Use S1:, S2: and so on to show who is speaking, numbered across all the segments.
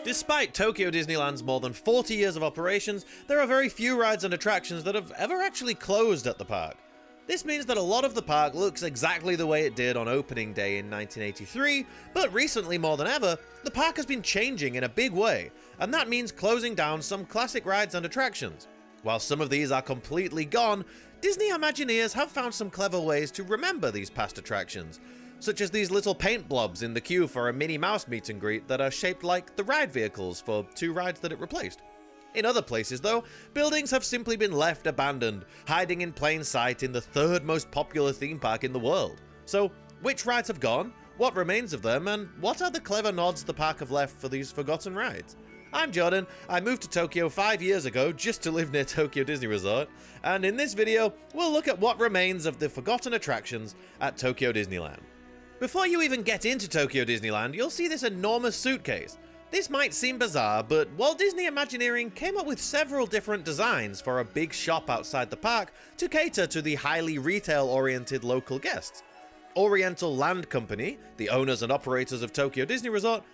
S1: Despite Tokyo Disneyland's more than 40 years of operations, there are very few rides and attractions that have ever actually closed at the park. This means that a lot of the park looks exactly the way it did on opening day in 1983, but recently more than ever, the park has been changing in a big way, and that means closing down some classic rides and attractions. While some of these are completely gone, Disney Imagineers have found some clever ways to remember these past attractions, such as these little paint blobs in the queue for a Minnie Mouse meet and greet that are shaped like the ride vehicles for two rides that it replaced. In other places though, buildings have simply been left abandoned, hiding in plain sight in the third most popular theme park in the world. So, which rides have gone, what remains of them, and what are the clever nods the park have left for these forgotten rides? I'm Jordan, I moved to Tokyo 5 years ago just to live near Tokyo Disney Resort, and in this video, we'll look at what remains of the forgotten attractions at Tokyo Disneyland. Before you even get into Tokyo Disneyland, you'll see this enormous suitcase. This might seem bizarre, but Walt Disney Imagineering came up with several different designs for a big shop outside the park to cater to the highly retail-oriented local guests. Oriental Land Company, the owners and operators of Tokyo Disney Resort,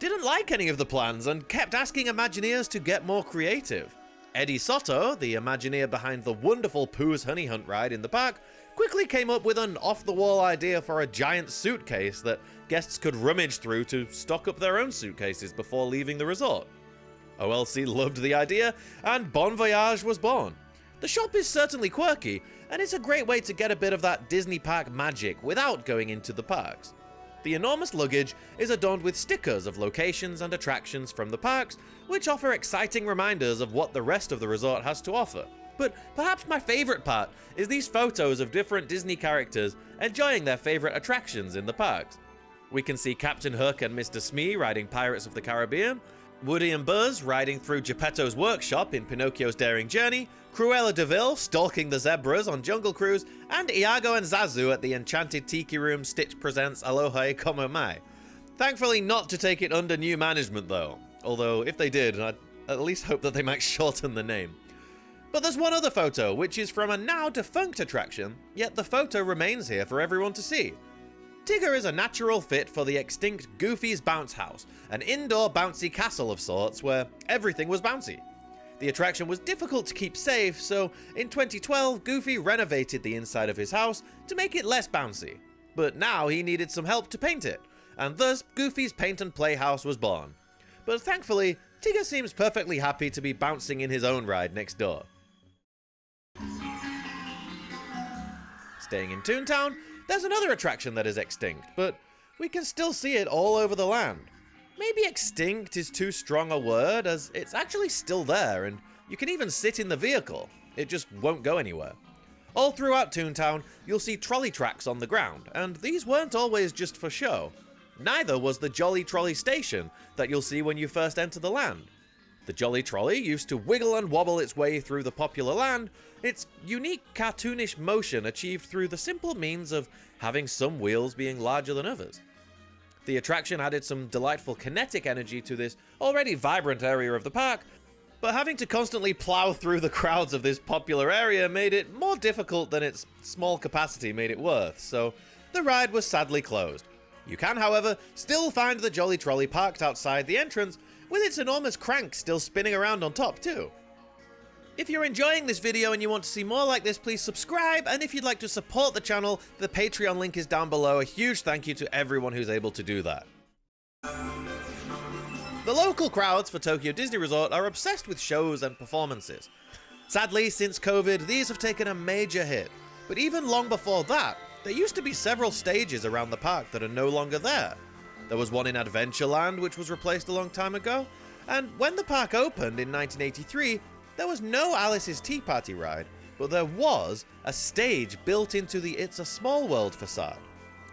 S1: didn't like any of the plans and kept asking Imagineers to get more creative. Eddie Soto, the Imagineer behind the wonderful Pooh's Honey Hunt ride in the park, quickly came up with an off-the-wall idea for a giant suitcase that guests could rummage through to stock up their own suitcases before leaving the resort. OLC loved the idea, and Bon Voyage was born. The shop is certainly quirky, and it's a great way to get a bit of that Disney park magic without going into the parks. The enormous luggage is adorned with stickers of locations and attractions from the parks, which offer exciting reminders of what the rest of the resort has to offer. But perhaps my favorite part is these photos of different Disney characters enjoying their favorite attractions in the parks. We can see Captain Hook and Mr. Smee riding Pirates of the Caribbean, Woody and Buzz riding through Geppetto's workshop in Pinocchio's Daring Journey, Cruella de Vil stalking the zebras on Jungle Cruise, and Iago and Zazu at the Enchanted Tiki Room Stitch Presents Aloha Como Mai. Thankfully not to take it under new management though, although if they did, I'd at least hope that they might shorten the name. But there's one other photo, which is from a now defunct attraction, yet the photo remains here for everyone to see. Tigger is a natural fit for the extinct Goofy's Bounce House, an indoor bouncy castle of sorts where everything was bouncy. The attraction was difficult to keep safe, so in 2012, Goofy renovated the inside of his house to make it less bouncy. But now he needed some help to paint it, and thus Goofy's Paint and Play House was born. But thankfully, Tigger seems perfectly happy to be bouncing in his own ride next door. Staying in Toontown, there's another attraction that is extinct, but we can still see it all over the land. Maybe extinct is too strong a word, as it's actually still there, and you can even sit in the vehicle. It just won't go anywhere. All throughout Toontown, you'll see trolley tracks on the ground, and these weren't always just for show. Neither was the Jolly Trolley station that you'll see when you first enter the land. The Jolly Trolley used to wiggle and wobble its way through the popular land, its unique cartoonish motion achieved through the simple means of having some wheels being larger than others. The attraction added some delightful kinetic energy to this already vibrant area of the park, but having to constantly plow through the crowds of this popular area made it more difficult than its small capacity made it worth, so the ride was sadly closed. You can, however, still find the Jolly Trolley parked outside the entrance, with its enormous crank still spinning around on top too. If you're enjoying this video and you want to see more like this, please subscribe, and if you'd like to support the channel, the Patreon link is down below. A huge thank you to everyone who's able to do that. The local crowds for Tokyo Disney Resort are obsessed with shows and performances. Sadly, since COVID, these have taken a major hit, but even long before that, there used to be several stages around the park that are no longer there. There was one in Adventureland, which was replaced a long time ago, and when the park opened in 1983, there was no Alice's Tea Party ride, but there was a stage built into the It's a Small World facade.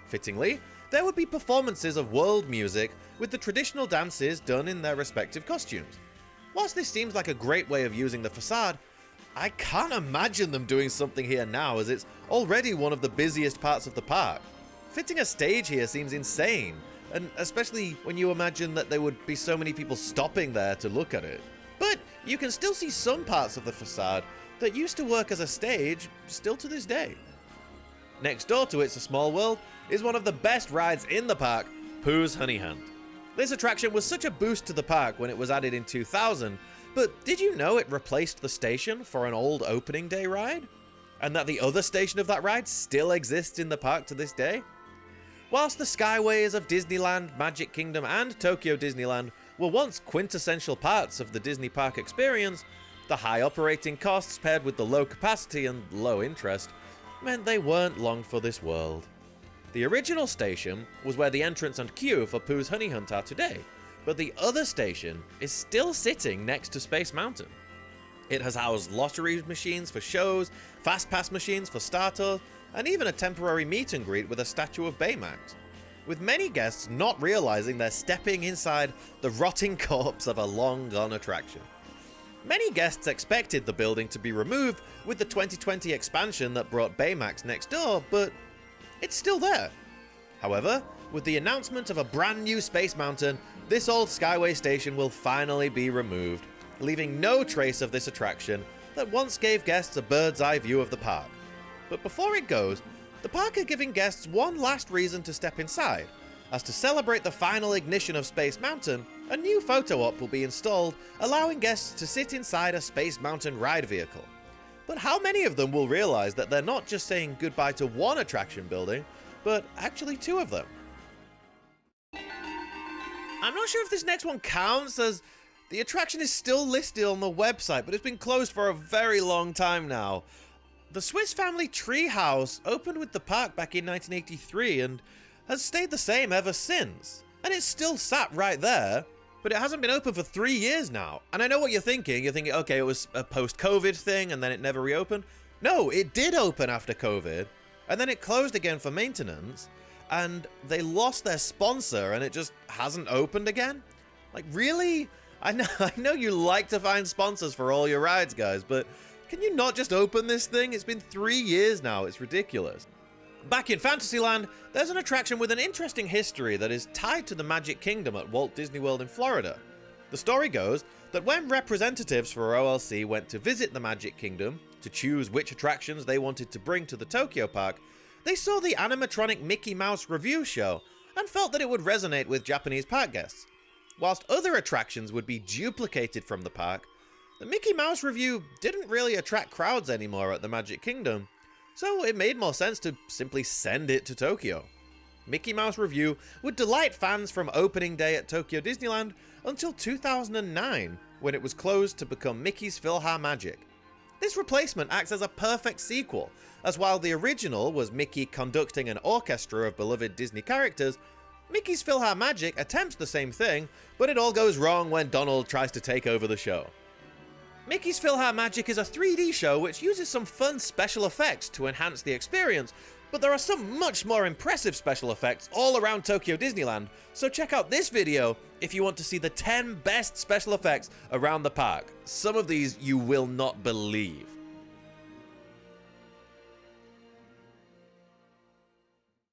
S1: Fittingly, there would be performances of world music with the traditional dances done in their respective costumes. Whilst this seems like a great way of using the facade, I can't imagine them doing something here now, as it's already one of the busiest parts of the park. Fitting a stage here seems insane, and especially when you imagine that there would be so many people stopping there to look at it. But you can still see some parts of the facade that used to work as a stage still to this day. Next door to It's a Small World is one of the best rides in the park, Pooh's Honey Hunt. This attraction was such a boost to the park when it was added in 2000, but did you know it replaced the station for an old opening day ride? And that the other station of that ride still exists in the park to this day? Whilst the skyways of Disneyland, Magic Kingdom, and Tokyo Disneyland were once quintessential parts of the Disney park experience, the high operating costs paired with the low capacity and low interest meant they weren't long for this world. The original station was where the entrance and queue for Pooh's Honey Hunt are today, but the other station is still sitting next to Space Mountain. It has housed lottery machines for shows, fast pass machines for Star Tours, and even a temporary meet and greet with a statue of Baymax, with many guests not realizing they're stepping inside the rotting corpse of a long-gone attraction. Many guests expected the building to be removed with the 2020 expansion that brought Baymax next door, but it's still there. However, with the announcement of a brand new Space Mountain, this old Skyway station will finally be removed, leaving no trace of this attraction that once gave guests a bird's eye view of the park. But before it goes, the park are giving guests one last reason to step inside, as to celebrate the final ignition of Space Mountain, a new photo op will be installed, allowing guests to sit inside a Space Mountain ride vehicle. But how many of them will realize that they're not just saying goodbye to one attraction building, but actually two of them? I'm not sure if this next one counts, as the attraction is still listed on the website, but it's been closed for a very long time now. The Swiss Family Treehouse opened with the park back in 1983 and has stayed the same ever since. And it's still sat right there, but it hasn't been open for 3 years now. And I know what you're thinking. You're thinking, okay, it was a post-COVID thing and then it never reopened. No, it did open after COVID, and then it closed again for maintenance, and they lost their sponsor and it just hasn't opened again. Like, really? I know you like to find sponsors for all your rides, guys, but can you not just open this thing? It's been 3 years now. It's ridiculous. Back in Fantasyland, there's an attraction with an interesting history that is tied to the Magic Kingdom at Walt Disney World in Florida. The story goes that when representatives for OLC went to visit the Magic Kingdom to choose which attractions they wanted to bring to the Tokyo park, they saw the animatronic Mickey Mouse review show and felt that it would resonate with Japanese park guests. Whilst other attractions would be duplicated from the park, the Mickey Mouse review didn't really attract crowds anymore at the Magic Kingdom, so it made more sense to simply send it to Tokyo. Mickey Mouse Review would delight fans from opening day at Tokyo Disneyland until 2009, when it was closed to become Mickey's PhilharMagic. This replacement acts as a perfect sequel, as while the original was Mickey conducting an orchestra of beloved Disney characters, Mickey's PhilharMagic attempts the same thing, but it all goes wrong when Donald tries to take over the show. Mickey's PhilharMagic is a 3D show which uses some fun special effects to enhance the experience, but there are some much more impressive special effects all around Tokyo Disneyland, so check out this video if you want to see the 10 best special effects around the park. Some of these you will not believe.